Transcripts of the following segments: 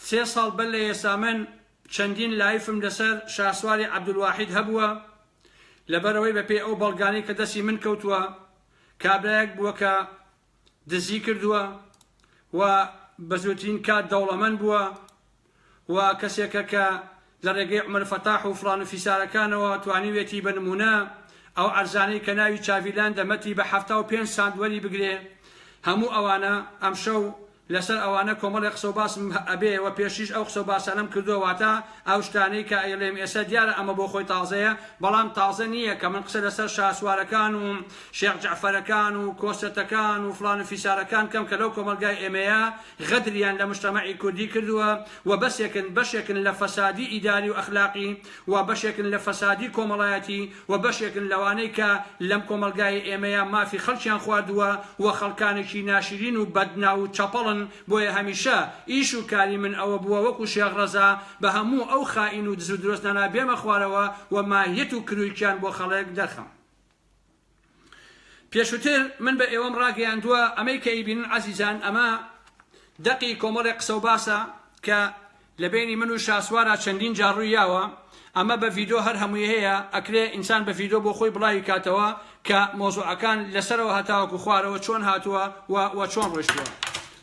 سێ ساڵ بەر لە ئێستا من چەندین لایفم لەسەر شاسواری عەبدولواحید هەبووە لەبەرەوەی بەپێی ئەو بەڵگانەی کە دەستی من کەوتووە کابرایەک بووە کە دزی کردووە و بە زووترین کات دەوڵەمەند بووە و کەسێکە کە لە ڕێگەی عومەر فەتاح و فڵان و فیسارەکانەوە توانیوێتی بە نمونە ئەو عەرزانەی کە ناوی چاڤیلان دەمەتی بە 75 ساندوەری بگرێ هەموو ئەوانە ئەم شەو لەسەر ئەوانە کۆمەڵی قسە و باسم ئەبێەوە پێشیش ئەو قسە و باسانەم کردووە واتە ئەو شتانەی کە ئەڵێم ئێستا دیارە ئەمە بۆ خۆی تازەیە بەڵام تازە نییە کە من قسە لەسەر شاسوارەکان و شێخ جەعفەرەکان و کۆستەتەکان و فڵان و فیسارەکان کەم کە لەو کۆمەلگای ئێمەیە غەدریان لە مجتەمەعی کوردی کردووە و بەشێکن لە فەسادی ئیداری و ئەخلاقی و بەشێکن لە فەسادی کۆمەڵایەتی و بەشێکن لەوانەی کە لەم کۆمەلگای ئێمەیە مافی خەڵکیان خواردووە و خەڵکانێکی ناشرین و بەدنا و چەپەڵن بۆیە هەمیشە ئیش و کاری من ئەوە بووە وەکو شێخ ڕەزا بە هەموو ئەو خائین و دز و درۆستانە بێمە خوارەوە و ماهیەت و کرویکیان بۆ خەڵک دەرخەم. پێشووتر من بە ئێوەم ڕاگەیاندووە ئەمەی کە ئیبینن عەزیزان ئەمە دەقی کۆمەڵی قسە و باسە کە لە بینی من و شاسوارە چەندین جار ڕوویاوە ئەمە بە ڤیدۆ هەر هەمووی هەیە ئەکرێ ئینسان بە ڤیدۆ بۆ خۆی بڵاوی کاتەوە کە مۆزوعەکان لەسەرەوە هەتاوەکو خوارەوە چۆن هاتووە و چۆن ڕۆیشتووە.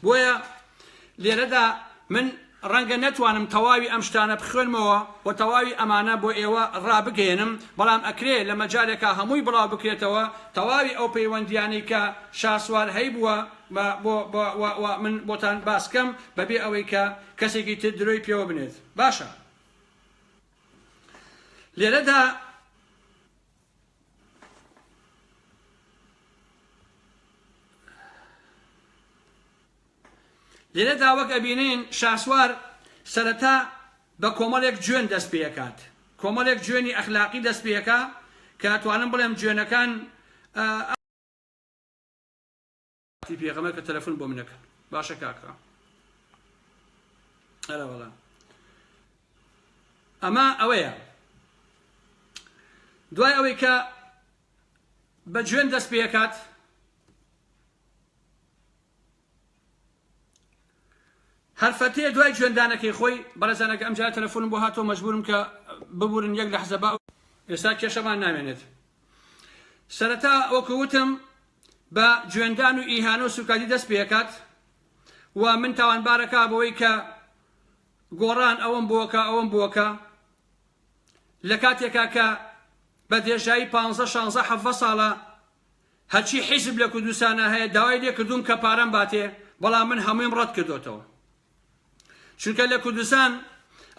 بۆیە لێرەدا من ڕەنگە نەتوانم تەواوی ئەم شتانە بخوێنمەوە و تەواوی ئەمانە بۆ ئێوە ڕابگەێنم بەڵام ئەکرێ لە مەجالێکە هەمووی بڵاو بکرێتەوە تەواوی ئەو پەیوەندیانەی کە شاسوار هەیبووە من بۆتان باسکەم بەبێ ئەوەی کە کەسێکی تر درۆی پێوە بنێت. باشە لێرەدا وەک ئەبینین شاسوار سەرەتا بە کۆمەڵێک جوێن دەست پێکات کۆمەڵێک جوێنی ئەخلاقی دەست پێکا کە توانم بڵێم جوێنەکان پێغەمبەر کە تەلەفۆن بۆ منەکەن باشە کاکە ئەرە وەڵا ئەمە ئەوەیە دوای ئەوەی کە بە جوێن دەست پێکات هەرفەتەیە دوای جوێندانەکەی خۆی بەڕێزانەکە ئەم جارە تەلەفۆنم بۆ هاتۆ مەجبورم کە ببورن یەک لەحزە با ئێستا کێشەمان نامێنێت. سەرەتا وەکووتم بە جوێندان و ئیهانە و سوکاتی دەست پێکات و من تاوانبارەکە بەوەی کە گۆڕان ئەوەم بووەکە لە کاتێکا کە بە دێژایی 15-16-17 ساڵە هەرچی حیزب لە کوردستانە هەیە داوای لێ کردوم کە پارەم باتێ بەڵام من هەموویم ڕەت کردوتەوە چونکە لە کوردستان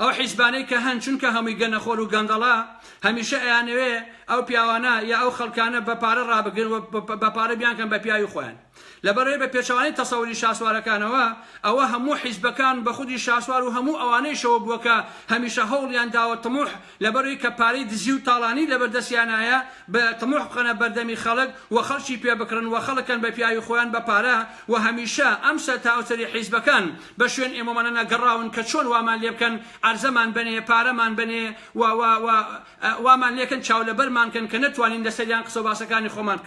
ئەو حیزبانەی کە هەن چونکە هەمووی گەنەخۆر و گەندەڵا هەمیشە ئەیانەوێ ئەو پیاوانە یا ئەو خەڵکانە بە پارە ڕابگرن و بە پارە بیانکەن بە پیاوی خۆیان لەبەرەوەی بە پێچەوانەی تەسەووری شاسوارەکانەوە ئەوە هەموو حیزبەکان بە خودی شاسوار و هەموو ئەوانەیشەوە بووە کە هەمیشە هەوڵیان داوە تموح لەبەرەوەی کە پارەی دزی و تاڵانی لەبەردەستیانایە بە تموح بخەنە بەردەمی خەڵک و خەڵکی پێ بکڕن و خەڵکەن بە پیاوی خۆیان بە پارە و هەمیشە ئەم سەرتاوسەری حیزبەکان بە شوێن ئێمەمانە نەگەڕاون کە چۆن وامان لێ بکەن عەرزەمان بنێ پارەمان بنێ وامان لێکن چاولەبەرمانکەن کە نەتوانین لەسەریان قسە و باسەکانی خۆمان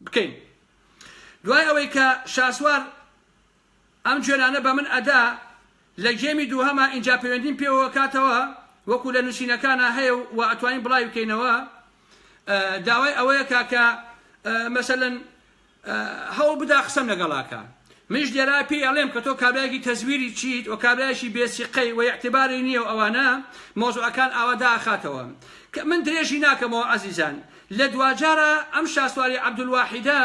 بکەین. دوای ئەوەی کە شاسوار ئەم جوێنانە بە من ئەدا لە گێمی دووهەمە ئینجا پەیوەندیم پێوە کاتەوە وەکو لە نووسینەکانە هەیە و ئەتوانین بڵاوی بکەینەوە داوای ئەوەیە کە مەسەلەن هەوڵ بدا قسەم لەگەڵاکە منش دیێرا پێی ئەڵێم کە تۆ کابرایەکی تەزویری چیت و کابرایەکی بێسیقەی و ئیعتیباری نییە و ئەوانە مۆزوعەکان ئاوادا ئاخاتەوە کە من درێژی ناکەمەوە عەزیزان لە دوجارە ئەم شاسواری عەبدولواحیدە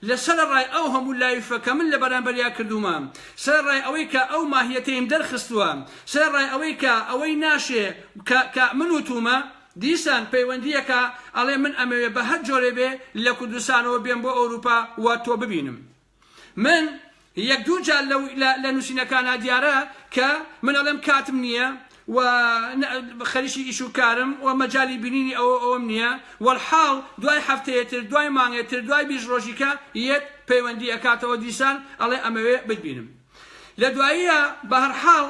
لەسەر ڕای ئەو هەموو لایفە کە من لە بەرامبەریا کردومە سەر ڕای ئەوەی کە ئەو ماهیەتەیم دەرخستووە سەر ڕای ئەوەی کە ئەوەی ناشێ کە من وتومە دیسان پەیوەندیەکە ئەڵێ من ئەمەوێ بە هەر جۆرێ بێ لە کوردستانەوە بێم بۆ ئەوروپا و تۆ ببینم. من یەک دوو جار لە نووسینەکانە دیارە کە من ئەڵێم کاتم نییە و خەریکی ئیش و کارم و مەجای بینینی ئەوەم نییە وەڵحاڵ دوای هەفتەیەتر دوای مانگێتر دوای 20 ڕۆژیکە یەک پەیوەندی ئەکاتەوە دیسان ئەڵێ ئەمەوێ ببینم. لە دواییە بە هەرحاڵ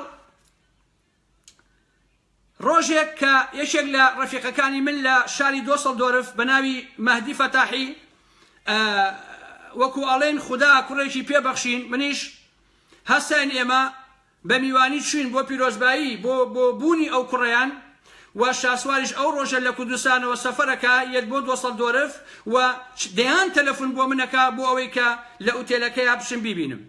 ڕۆژێک کە یەکێک لە ڕەفیقەکانی من لە شاری دۆسەڵدۆرف بە ناوی مەهدی فەتاحی وەکو ئەڵێن خوددا کوڕێکی پێبەخشین منیش هەستاین ئێمە بە میوانی چوین بۆ پیرۆزبایی بۆ بوونی ئەو کوڕیان و شاسواریش ئەو ڕۆژە لە کوردستانەوە سەفەرەکە یەک بۆ 200 دۆرف و دەیان تەلەفۆن بۆ منەکە بۆ ئەوەی کە لە ئوتێلەکەی بچم بیبینم.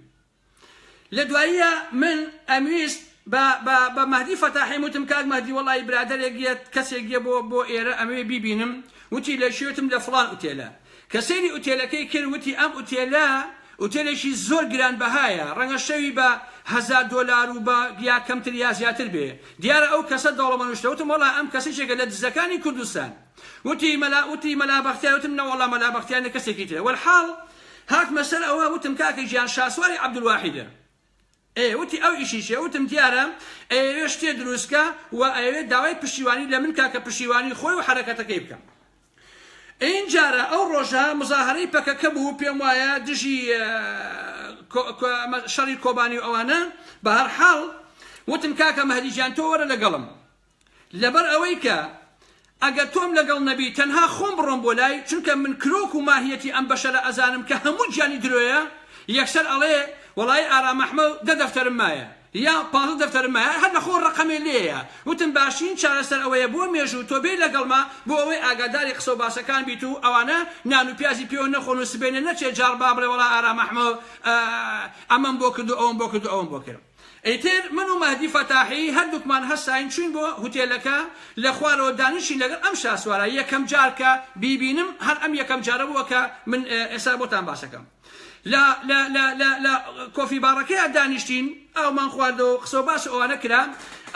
لە دواییە من ئەمویست بە مەهدی فەتاحی وتم کاک مەهدی وەڵی برادەرێک کەسێک بۆ ئێرە ئەمەوێ بیبینم، وتی لە شوێتم لە فڵان ئوتێلە. کە سەیری ئوتێلەکەی کرد وتی ئەم ئوتێلە ئوتێلێکی زۆر گرانبەهایە، ڕەنگە شەوی بە $1000 و بە یا کەمتر یا زیاتر بێ. دیارە ئەو کەسە دەوڵەمەنوشتە. وتم وەڵا ئەم کەسێکێکە لە دزەکانی کوردستان. وتی مەلا بەختیار. وتم نەوەڵا مەلا بەختیار کەسێکی ترە. وەلحاڵ هاتمە سەر ئەوە وتم کاکە گیان شاسواری عەبدولواحیدە. وتی ئەو ئیشیشە. وتم دیارە ئەوێ شتێ دروستکە و ئەوێ داوای پشتیوانی لە من کاکە پشتیوانی خۆی و حرەکەتەکەی بکەم. این جارە ئەو ڕۆژە مزاهرەی پەکەکە بوو، پێم وایە دژی شەڕی کۆبانی و ئەوانە. بە هەر حاڵ وتم کاکە مەهدیجان تۆ وەرە لەگەڵم، لەبەر ئەوەی کە ئەگەر تۆم لەگەڵ نەبی تەنها خۆم بڕۆم بۆ لای، چونکە من کرۆک و ماهیەتی ئەم بەشەرە ئەزانم کە هەموو گیانی درۆیە. یەکسەر ئەڵێ وەڵای ئارام ئەحمەد 10 دەفتەرم مایە یا 15 دەفتەرم مایە، هەر لە خۆ ڕقەمێ لێیە. وتم باشین چارەسەر ئەوەیە بۆ مێژوو تۆ بێ لەگەڵما بۆ ئەوەی ئاگاداری قسە و باسەکان بیت و ئەوانە نان و پیازی پێوە نەخۆن و سبێنە نەچێت جار بابڕێ وەڵا ئارام ئەحمەد ئەمەم بۆ کرد و ئەوم بۆ کرد و ئەوم بۆ کرد. ئیتر من و مەهدی فەتاحی هەردووکمان هەستاین چوین بۆ هوتێلەکە، لە خوارەوە دانیشین لەگەڵ ئەم شاسوارە. یەکەم جار کە بیبینم هەر ئەم یەکەم جارە بووە کە من ئێستا بۆتان باسەکەم. لە کۆفی باڕەکەیە دانیشتین، ئەومان خواردەوە قسە و باس ئەوانە کرا.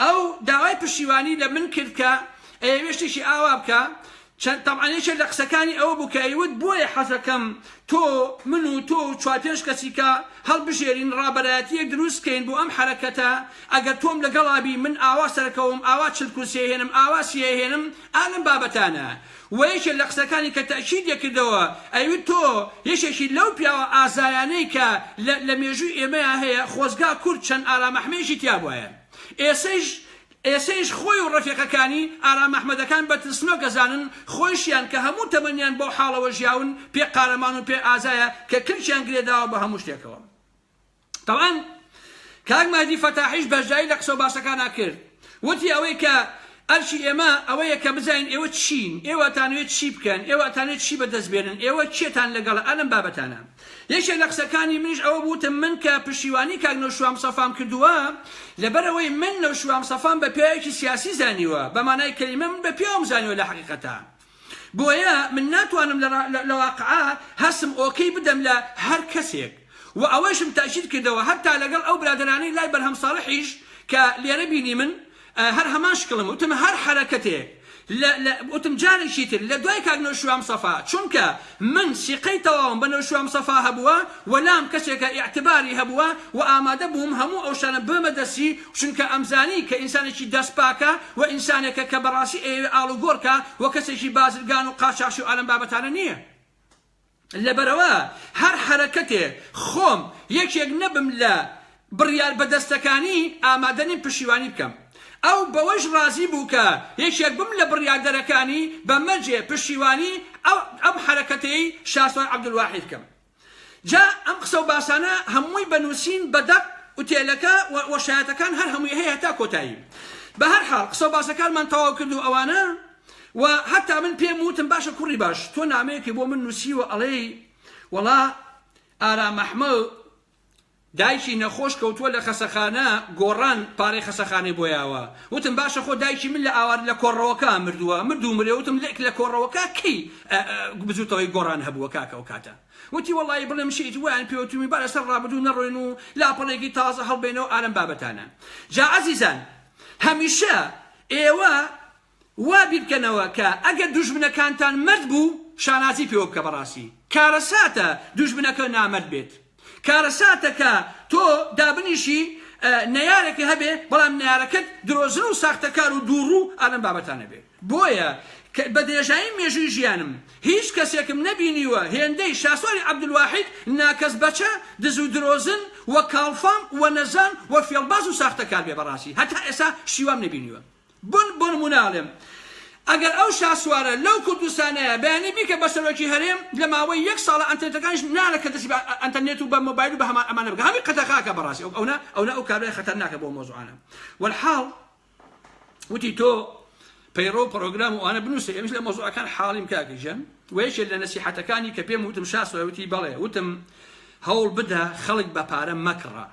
ئەو داوای پشتیوانی لە من کرد کە ئێوێشتێکی ئاوا بکە. تەبعانێکێک لە قسەکانی ئەوە بوو کە ئەیوت بۆیە حەزەکەم تۆ من و تۆ و 4-5 کەسی کە هەڵبژێرین ڕابەرایەتیەک دروستکەین بۆ ئەم حرەکەتە. ئەگەر تۆم لەگەڵابی من ئاوا سەرکەوم، ئاوا چلکوسێ هێنم، ئاوا سیە هێنم، ئالم بابەتانە. وەیەکێک لە قسەکانی کە تەئکید کردەوە ئەیوت تۆ یەکێکی لەو پیاوە ئازایانەی کە لە مێژووی ئێمەیە هەیە، خۆزگا کورد چەند ئارام ئەحمەدیشی تیا بووایە. ئێسەیش خۆی و ڕەفیقەکانی ئارام ئەحمەدەکان بەترسنۆ گەزانن خۆیشیان کە هەموو تەمەنیان بۆ حاڵەوە ژیاون پێ قارەمان و پێ ئازایە کە کلچیان گرێداوە بە هەموو شتێکەوە. تەڵان کاک مەهدی فەتاحیش بەشداری لە قسە و باسەکانە کرد. وتی ئەوەی کە ئەرشی ئێمە ئەوەیە کە بزانین ئێوە چین، ئێوە ئەتانوێت چی بکەن، ئێوە ئەتانوێت چی بەدەست بێنن، ئێوە چێتان لەگەڵە ئەلم بابەتانە. یەکێک لە قسەکانی منیش ئەوە بووتم من کە پشتیوانی کاک نەوشوام سەفام کردووە، لەبەرەوەی من نەوشوام سەفام بە پیاوێکی سیاسی زانیوە، بە مانای کەلیمە من بە پیاوم زانیوە لە حەقیقەتە. بۆیە من ناتوانم لە واقعە هەستم ئۆکەی بدەم لە هەر کەسێک. و ئەوەشم تاکید کردەوە هەتا لەگەڵ ئەو برادرانەی لای بەرهەم ساڵحیش کە لێرە بینی من هەر هەمان شکڵم. وتم هەر حرەکەتێک وتم جارێکی تر لە دوای کاک نەوشوام سەفا، چونکە من سیقەی تەواوم بە نەوشوام سەفا هەبووە و لام کەسێکە ئیعتباری هەبووە و ئامادە بووم هەموو ئەو شانە بمە دەستی، چونکە ئەمزانی کە ئینسانێکی دەستپاکە و ئینسانێکە کە بەڕاستی ئێوێ ئاڵوگۆڕکە و کەسێکی بازرگان و قاچاقی و ئالەم بابەتانە نییە. لەبەرەوە هەر حرەکەتێ خۆم یەکێک نەبم لە بڕیار بەدەستەکانی ئامادەنیم پشتیوانی بکەم. ئەو بەوەش ڕازی بوو کە یەکێک بم لە بڕیاردەرەکانی بە مەرجێ پشتیوانی ئەم حرەکەتەی شاسوار عەبدولواحید بکەم. جا ئەم قسە و باسانە هەمووی بەنووسین بەدەق ئوتێلەکە و شایەتەکان هەر هەمووی هەیە تا کۆتایی. بە هەر حاڵ قسە و باسەکانمان تەواو کرد و ئەوانە و هەتا من پێم وتم باشە کوڕی باش تۆ نامەیەکی بۆ من نووسیوە ئەڵێی وەڵا ئارام ئەحمەد دایکی نەخۆش کەوتووە لە خەسەخانە گۆڕان پارەی خەسەخانەی بۆیاوە. وتم باشە خۆ دایکی من لە ئاوار لە کۆڕەوەکە مردووە مردوو مرێ. وتم لێک لە کۆڕەوەکە کەی بزوتەوەی گۆڕان هەبووە کاکە و کاتە. وتی وەڵی بڵێم شیت ویان پێوتمی بارە سەر ڕابردوو نەڕۆین و لاپەڕێکی تازە هەڵبێنەوە ئالەم بابەتانە. جا عەزیزان هەمیشە ئێوە وا بیرکەنەوە کە ئەگەر دوژمنەکانتان مرد بوو شانازی پێوە بکە. بەڕاستی کارەساتە دوژمنەکە نامرد بێت، کارەساتە کە تۆ دابنیشی نەیارێکی هەبێ بەڵام نەیارەکەت درۆزن و ساختەکار و دووڕوو ئالەم بابەتانە بێت. بۆیە بە درێژایی مێژووی ژیانم هیچ کەسێکم نەبینیوە هێندەی شاسواری عەبدولواحید ناکەس بەچە دز و درۆزن و کاڵفام و نەزان و فێڵباز و ساختەکار بێ. بەڕاستی هەتا ئێستا شیوام نەبینیوە. بۆ نموناڵێم ئەگەر ئەو شاسوارە لەو کوردستانەیە بەیانی بیکە بە سەرۆکی هەرێم لە ماوەی 1 ساڵە ئەنتەرنێتەکانیش نانە کە دەستی بە ئەنتەرنێت و بە مۆبایل و بە هەمان ئەمانە بکە هەمی قەتەخاکە بەڕاستی ئەونا ئەو کارەیە خەتەرناکە بۆ مۆزوعانە والحاڵ وتی تۆ پەیڕۆ پرۆگرام و ئەوانە بنووسێ ئەمیش لە مۆزوعەکان حاڵیم کاکەژەم وەیەکێک لە نەسیحەتەکانی کە پێم وتم شاسوار وتی بەڵێ وتم هەوڵ بدە خەڵک بە پارە مەکڕە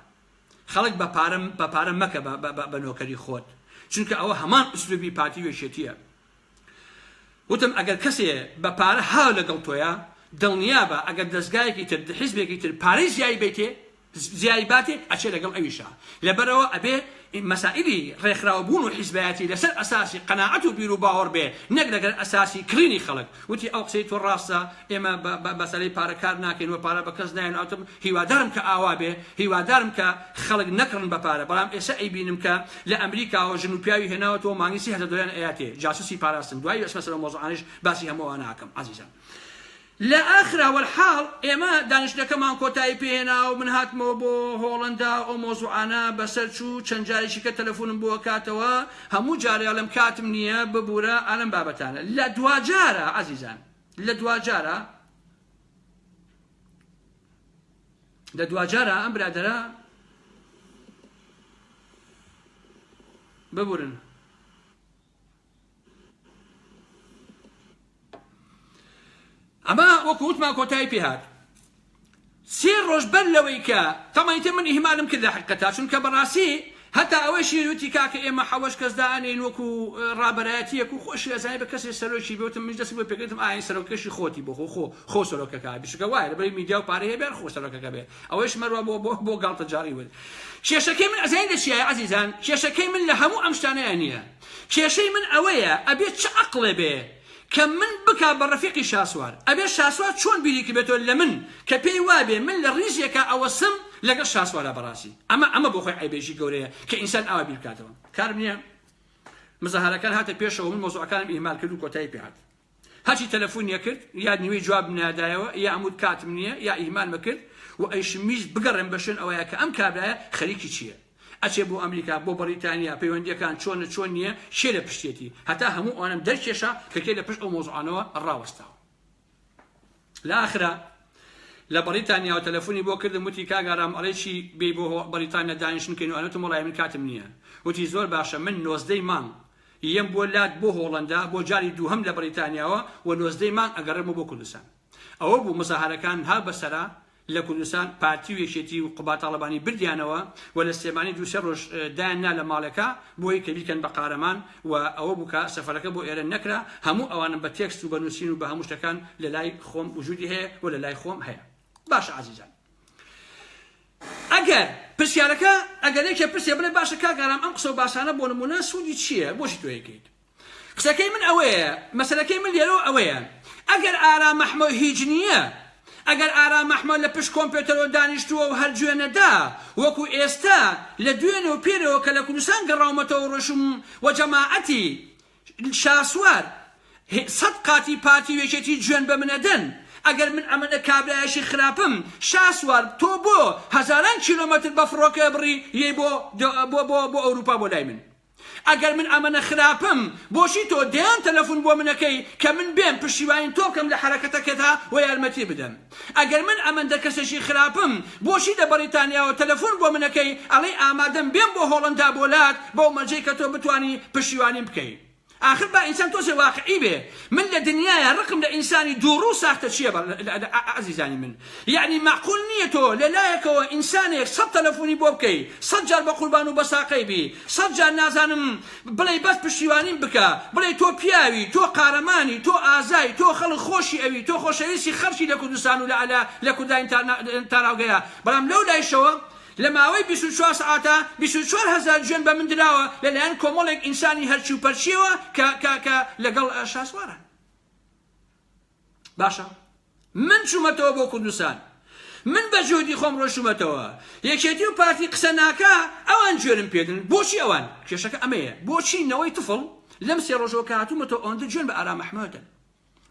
خەڵک بە پارە مەکە بە نۆکەری خۆت چونکە ئەوە هەمان ئوسلوبی پارتی وێشێتیە وتم ئەگەر کەسێ بە پارە هاو لەگەڵ تۆیە دڵنیابە ئەگەر دەستگایەکی تر حیزبێکی تر پارەی زیایی بێتێ زیایی باتێ ئەچێ لەگەڵ ئەویشە لەبەرەوە ئەبێ مسائلی ڕێکخراوبوون و حیزبایەتی لەسەر ئەساسی قەناعەت و بیر و باوەڕ بێ نەک لەگەر ئەساسی کڕینی خەڵک وتی ئەو قسەی تۆ ڕاستە ئێمە بەسەرەی پارە کار ناکەین و پارە بە کەس نایەن ئەوتم هیوادارم کە ئاوا بێ هیوادارم کە خەڵک نەکڕن بە پارە بەڵام ئێستا ئەیبینم کە لە ئەمریکاوە ژن و پیاوی هێناوەتەوە مانگی 30,000 دلار ئەیاتێ جاسوسی پاراستن دوای بەس مەسەلە مۆزوعانیش باسی هەمووان ناکەم عەزیزان لە ئاخرا والحاڵ ئێمە دانیشتەکەمان کۆتایی پێهێنا و من هاتمەوە بۆ هۆڵەندا ئەو مۆزوعانە بەسەر چوو چەند جارێکی کە تەلەفۆنم بۆ کاتەوە هەموو جارێ لەم کاتم نییە ببوورە ئالەم بابەتانە لە دوجارە عەزیزان لە دوجارە ئەم برادەرە ببورن ئەمە وەکو وتمان کۆتایی پێهات 3 ڕۆژ بەر لەوەی کە تەمەیتە من ئیهمالم کرد لە حقیقەتا چونکە بەڕاستی هەتا ئەوەشی وتی کاکە ئێمە 7 کەس دائەنین وەکو ڕابەرایەتیەک و خۆشی ئەزانی بە کەسێک سەرۆکی بێتم من دەستی بۆ پێکردم ئاین سەرۆکەشی خۆتی بۆ خۆ سەرۆکەکە بیشکە وایە لەبەری میدیا و پارەیە بێر خۆ سەرۆکەکە بێ ئەوەش مەروە بۆ گاڵتە جاری ود کێشەکەی من ئەزانی لە چیایە عەزیزان کێشەکەی من لە هەموو ئەم شتانەیە نییە کێشەی من ئەوەیە ئەبێت چ عەقڵێ بێ کە من بکا بە ڕەفیقی شاسوار ئەبێ شاسوار چۆن بیری کردێتەوە لە من کە پێی وابێ من لە ڕیزێکە ئەوەسم لەگەڵ شاسوارە بەڕاستی ئەمە بۆ خۆی عیبێژی گەورەیە کە ئینسان ئاوا بیر بکاتەوە کارم نییە مزاهرەکان هاتە پێشەوە من مۆزوعەکانم ئیهمال کرد و کۆتایی پێهات هەرچی تەلەفۆنیە کرد یا نیوەی جواب نادایەوە یا عمود کاتم نییە یا ئیهمال مەکرد و ئەیشمیش بگەڕێم بە شوێن ئەوەیە کە ئەم کابرایە خەریکی چییە ئەچێ بۆ ئەمریکا بۆ بەریتانیا پەیوەندیەکان چۆن نییە شێ لە پشتێتی هەتا هەموو ئەوانم دەرکێشە کە کێ لە پشت ئەو مۆزوعانەوە ڕاوەستاوە لە ئاخرا لە بەریتانیا و تەلەفۆنی بۆ کردم وتی کاگارام ئەڵێکی بێ بۆ بەریتانیا دانیشتکەین و ئەنەتم وڵای من کاتم نییە وتی زۆر باشە من 19 مانگ یەم بۆ لات بۆ هۆڵەندا بۆ جاری دووهەم لە بەریتانیاوە و 19 مانگ ئەگەڕێمە بۆ کوردستان ئەوە بوو مزاهرەکان هەر بەسەرا لە کوردستان پارتی و یەکێتی و قوبات تاڵبانی بردیانەوە و لە سێمانی 2 ڕۆژ دایاننا لە ماڵەکە بۆی کە بیکەن بە قارەمان و ئەوە بووکە سەفەرەکە بۆ ئێرە نەکرا هەموو ئەوانم بە تێکست و بەنووسین و بە هەموو شتەکان لە لای خۆم وجودی هەیە و لە لای خۆم هەیە باشە عەزیزان ئەگەر پرسیارەکە ئەگەرێکە پرسیە بڵێ باشە کاگارام ئەم قسە و باسانە بۆ نمونە سوودی چییە بۆشی تۆ یەکەیت قسەکەی من ئەوەیە مەسەلەکەی من لێرەوە ئەوەیە ئەگەر ئارام مەحمەد هیچ نییە ئەگەر ئارام مەحمەد لە پشت کۆمپیۆتەرەوە دانیشتووە و هەر گوێنەدا وەکو ئێستا لە دوێنە و پێرەوە کە لە کوردستان گەڕاومەتەوە ڕۆژم و جەماعەتی شاسوار 100 قاتی پارتی وێچێتی گوێن بە منەدەن ئەگەر من ئەمەدە کابرایەشی خراپم شاسوار تۆ بۆ هەزاران کیلۆمەتر بە فڕۆکە بڕی یەی بۆ ئەوروپا بۆ لای من ئەگەر من ئەمەنە خراپم بۆشی تۆ دەیان تەلەفۆن بۆ منەکەی کە من بێم پشتیوانیم تۆ بکەم لە حرەکەتەکەتا و یارمەتی بدەم ئەگەر من ئەمەندە کەسێکی خراپم بۆشی لە بەریتانیاوە تەلەفۆن بۆ منەکەی ئەڵێ ئامادەم بێم بۆ هۆڵەندا بۆ لات بۆ مەرجەی کە تۆ بتوانی پشتیوانیم بکەیت آخر با إنسان توسي واقعي به من لدنيا رقم لإنساني دورو ساخت شيء عزيزاني من يعني معقول نيته للايك إنساني صد تلفوني بوبكي صجر بقربان وبساقي بي صجر نازانم بلاي بس بشيوانين بكا بلاي تو بياوي تو قارماني تو آزاي تو خلق خوشي أوي تو خوشيسي خرشي لكردستان ولا على لكردان تاراوغيا بلام لو لا يشوا لما وي 24 ساعة 24,000 جن بمن دراوة لأن كومولك إنساني هرشو برشيوة ك لقل شاسوارا باشا من شو متوا بو كردستان من بجهودي خم رو شو متوا يكشتيو بارتي قسناكا أوان جورن بيدن بوشي أوان كشكا أمية بوشي نوي طفل لمسي رجو كاتو متوا أوند جن بأرام محمودا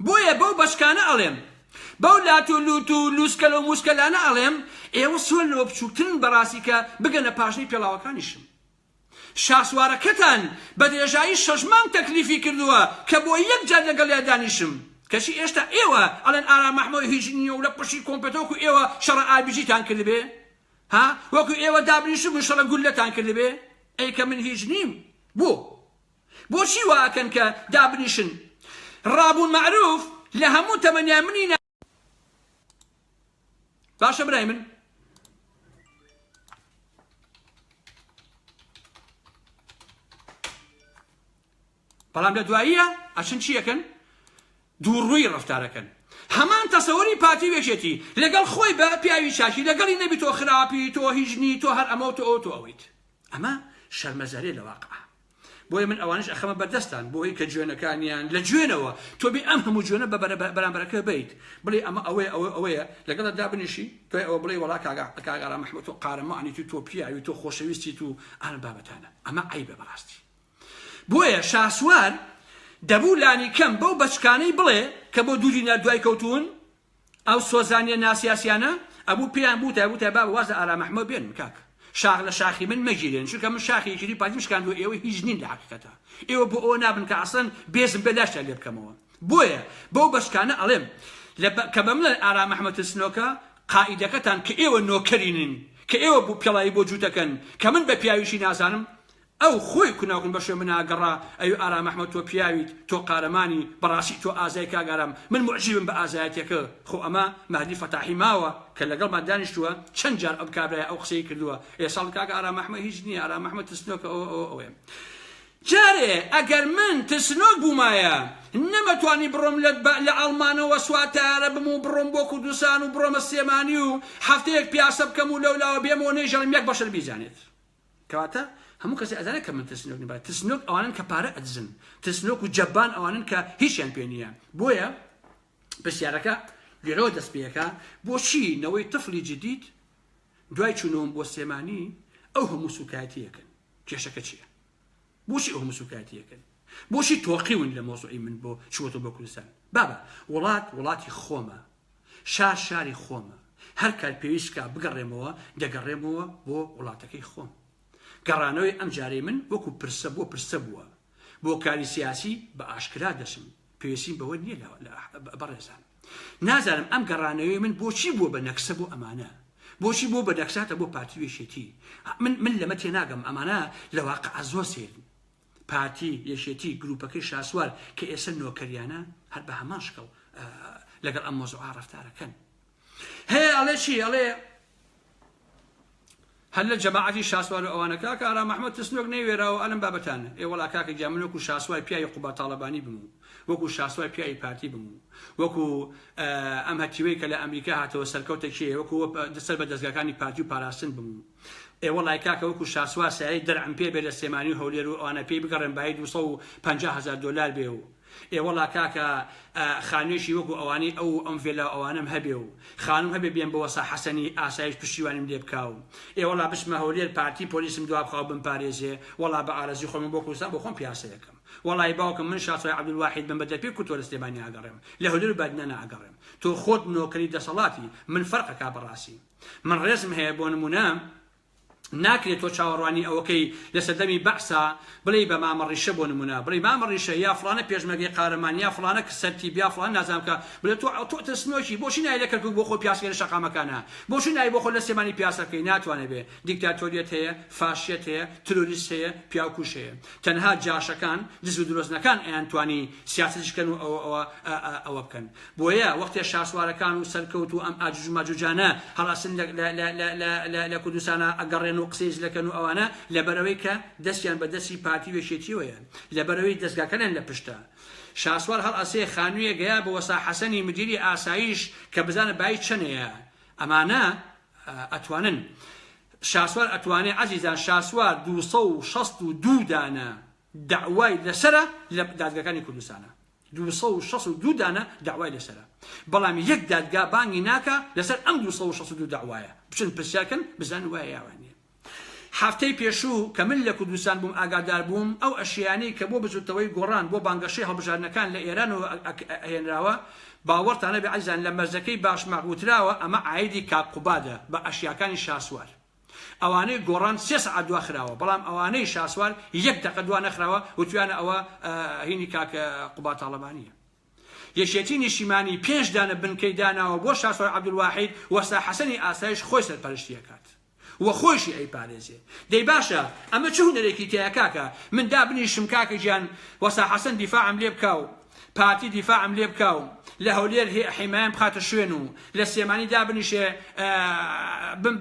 بويا بو بشكانا عليم بولاتو لوتو لوسكلو موسكلانا عليم ايوا سولو بچوكتن براسيكا بگنه پاشني پلاوكانيشم شاسوارەکەتان بە درێژایی 6 مانگ تەکلیفی کردووە کە بۆ یەک جار لەگەڵ یا دانیشم کەچی ئێشتا ئێوە ئەڵێن ئارام محمەد هیچ نییە و لە پشتی کۆمپیۆتەر و ئێوە شەڕە ئابیجیتان کردبێ ها وەکو ئێوە دابنیشم و شەڕە گولەتان کردبێ ئەی کە من هیچ نیم بۆچی واکەن کە دابنیشن ڕابوون معروف لە هەموو تەمەنیا منی باشە برای من بەڵام لە دواییە ئەچن چیەکەن دووڕووی ڕەفتارەکەن هەمان تەسەوەری پارتی وێژێتی لەگەڵ خۆی بە پیاوی چاکی لەگەڵی نەبی تۆ خراپی تۆ هیچنی تۆ هەر ئەمە تۆ ئەویت ئەمە شەرمەزارێ لە واقعە بۆیە من ئەوانش ئەخەمە بەردەستان بۆی کە جوێنەکانیان لە جوێنەوە تۆ بێ ئەم هەموو جوێنە بە بەرامبەرەکە بیت بڵێ ئەمە ئەوەیە لەگەڵ دابنیشی تۆ ئەوە بڵێ وڵا کاگارا محمەد تۆ قارەمانی تۆ پیاوی تۆ خۆشەویستی تو ئەم بابەتانە ئەمە عیبە بەڕاستی بۆیە شاسوار دەبوو لانی کەم بەو بەچکانەی بڵێ کە بۆ دووری دوای کەوتون ئەو سۆزانیە ناسیاسیانە ئەبوو پێیان بوو با وازە ئارام محمەد بێن کاک شاخ لە شاخی من مەگیرێن چونکە من شاخێکی پارتی شکاندووە ئێوە هیچ نین لە حقیقەتە ئێوە بۆ ئەوە نابن کە ئەسڵەن بێزم بەداشتە لێ بکەمەوە بۆیە بەو بەشکانە ئەڵێم کە بەم لە ئارام محمەد سنۆکە قائیدەکەتان کە ئێوە نۆکەرینن کە ئێوە بوو پێڵایی بۆ جووتەکەن کە من بە پیاویشی نازانم ئەو خۆی کوناوکن بە شوێ مناگەڕا ئەو ئارام محمەد تۆ پیاویت تۆ قارەمانی بەڕاستی تۆ ئازای کاگارم من معجبم بە ئازایەتێکە خۆ ئەمە مهدی فەتاحی ماوە کە لەگەڵمان دانیشتووە چەند جار ئەم کابرای ئەو قسەی کردووە ئێساڵ کاک ئارام محمەد هیچ نییە ئارام محمەد تسنۆکە ئەوێ جارێ ئەگەر من تسنۆک بوومایە نەمەتوانی بڕۆم لە ئەڵمانەوە سواتارە بم و بڕۆم بۆ کوردستان و بڕۆمە سێمانی و هەفتەیەک پیاسە بکەم و لەولاوە بێمەوە نەیژەڵم یەک بەشەر بیزانێت کەواتە هەموو کەسی ئەزانێت کە من تسنۆک نبات تسنۆک ئەوانن کە پارە ئەدزن تسنۆک و جەبان ئەوانن کە هیچیان پێ نییە بۆیە پرسیارەکە لێرەوە دەست پێەکە بۆچی نەوەی تفلی جدید دوای چوونەوەم بۆ سێمانی ئەو هەموو سوکایەتیەکەن کێشەکە چییە بۆچی ئەو هەموو سوکایەتیەکەن بۆچی تۆقیون لە مۆزوعی من بۆ چووەتەوە بۆ کوردستان بابە وڵاتی خۆمە شاری خۆمە هەر کار پێویستکە بگەڕێمەوە دەگەڕێمەوە بۆ وڵاتەکەی خۆم گەڕانەوەی ئەم جارەی من وەکو پرسە بووە بۆ کاری سیاسی بە ئاشکرا دەچم پێویستیم بەوە نییە بەڕێزان نازانم ئەم گەڕانەوەی من بۆچی بووە بە نەکسە بۆ ئەمانە بۆچی بۆ بە دەکساتە بۆ پارتی وێشێتی من لەمە تێناگەم ئەمانە لە واقع زۆر سێرن پارتی یەشێتی گروپەکەی شاسوار کە ئێستا نۆکەریانە هەر بە هەمان شکەڵ لەگەڵ ئەم مۆزوعە ڕەفتارەکەن هەیە ئەڵێ چی ئەڵێ هل الجماعة شاسوار أوانا كاكا أرام محمد تسنوك نيويرا وألم بابتان إيه ولا كاكا جامنوك وشاسوار بياي قبا طالباني بمو وكو شاسوار بياي بارتي بمو وكو أم هاتيويك لأمريكا هاتو سلكوتك شيء وكو دسل بدزقاكاني بارتي وباراسن بمو إيه والله كاكا وكو شاسوار سعيد درعم بيه بلا السيماني هوليرو وأنا بيه بقرن بعيد وصو $50,000 بيهو إيه والله كاكا خانوشي وكو أواني أو أنفلا أوانم هبيو خانم هبي بيان بوصا حسني آسايش بشيوانم ليبكاو إيه والله بسمه هولي البارتي بوليسم دواب خواب باريزي والله بأرزي خو من بوكو سان بوخون بياسيكم والله يباوكم من شاطر عبد الواحد بن بدل بيكو تول استباني أقرم لهولي بعدنا أقرم تو خود نوكري دا صلاتي من فرق كابراسي من رسم هي بون منام ناكري تو شاورواني او كي لسدمي بحثا بلي بما مريشه بون منا بلي ما مريشه يا فلانه بيجمغي قارمان يا فلانه كسرتي بيا فلان نازمك بلي تو تسنوشي بوشي ناي لك بو خو بياسكي شقا مكانها بوشي ناي بو خو لسماني بياسكي ناتوانه به ديكتاتوريت هي فاشيت هي تروريست هي بياكوش هي تنها جاشكان دز دروزنا كان انتواني سياستش كانوا او كان بويا وقت الشاسوار كانوا سلكوتو ام اجوج ماجوجانا خلاص لا لا لا لا لا لا كدوسانا اقرن وقسيز لكنو أوانا لبرويك دسيان بدسي بارتي وشيتيويا لبروي دسقا كان لبشتا شاسوار هل أسي خانوية جياب وصا حسني مديري آسايش كبزان بايت شنيا أمانا أتوانن شاسوار أتواني عزيزان شاسوار 262 دانا دعواي لسرة لدادقا كان كردستانا 262 دانا دعواي لسرة بلام يك دادقا بانجي ناكا لسر أم 262 دعوايا بشن برسياكن بزان وايا واني حفتەی پێشوو کە من لە کوردستان بووم ئاگادار بووم ئەو ئەشیانەی کە بۆ بزوتەوەی گۆڕان بۆ بانگەشەی هەڵبژاردنەکان لە ئێران و هێنراوە باوەڕتانە بێ عەزیزان لە مەرجەکەی باشماق وتراوە ئەمە عایدی کاک قوبادە بە ئەشیاکانی شاسوار ئەوانەی گۆڕان 3 سعات دوا خراوە بەڵام ئەوانەی شاسوار 1 دقیقە دوا نەخراوە وتویانە ئەوە هینی کاکە قوبات تاڵەبانیە. یەکێتی نیشیمانی 5 دانە بنکەی داناوە بۆ شاسوار عەبدولواحید وەستا حەسەنی ئاسایش خۆی سەرپەرشتیەکات وە خۆشی ئەیپارێزێ. دەی باشە ئەمە چ هونەرێکی تەیە کاکە من دابنیشم کاکە گیان وەستا حەسەن دیفاعم لێ بکاو پارتی دیفاعم لێ بکاو لە هەولێر حیمایان بخاتە شوێن و لە سێمانی دابنیشێ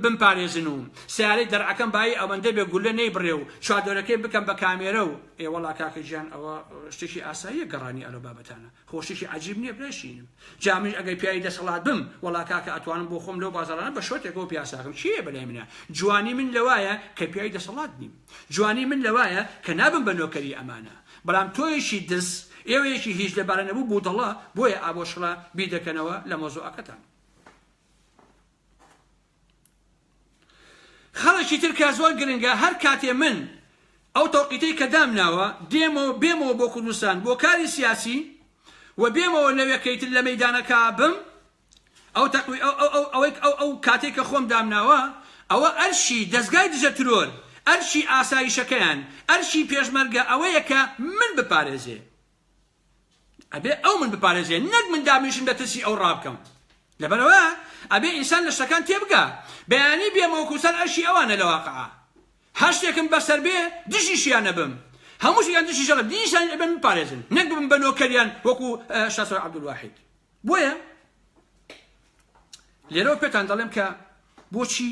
بمپارێزن و سیارەی دەرعەکەم بای ئەوەندە بێ گولە نەیبڕێ و چوادۆرەکەی بکەم بە کامێرە و ئێوەڵا کاکە گیان ئەوە شتێکی ئاساییە گەڕانی ئەلۆ بابەتانە خۆشتێکی عەجیب نییە برێشینم جامیش ئەگەی پیاوی دەسەڵات بم وەڵا کاکە ئەتوانم بۆ خۆم لەو بازاڕانە بە شۆتێکەوە پیاساکەم چییە بەلای منە جوانی من لەوایە کە پیاوی دەسەڵات نیم جوانی من لەوایە کە نابم بە نۆکەری ئەمانە بەڵام تۆیشی دەست ئێوەیەکی هیچ لەبارە نەبوو بوو دەڵا بۆیە ئابۆشڵە بیدەکەنەوە لە مۆزوعەکەتان. خەڵکی تر کە زۆر گرنگە هەر کاتێ من ئەو تەوقیتەی کە دامناوە بێمەوە بۆ کوردستان بۆ کاری سیاسی و بێمەوە لەوێکەی تر لە مەیدانەکە بم ئەو کاتێک کە خۆم دامناوە ئەوە ئەرشی دەستگای دژە ترۆر ئەرشی ئاسایشەکەیان ئەرشی پێشمەرگە ئەوەیە کە من بپارێزێ ئەبێ ئەو من بپارێزێ نەک من دامنیشم دەترسی ئەو ڕابکەم لەبەرەوە ئەبێ ئینسان لە شتەکان تێبگا بەیانی بێمەوە کوردستان ئەرشی ئەوانە لە واقعە هەر شتێکم بەسەر بێ دژیشیان نەبم هەموو شتێکیان دژی شەڵە دیشان ئەبێ من بپارێزن نەک ببم بە نۆکەریان وەکو شاسوار عەبدولواحید. بۆیە لێرەوە پێتان دەڵێم کە بۆچی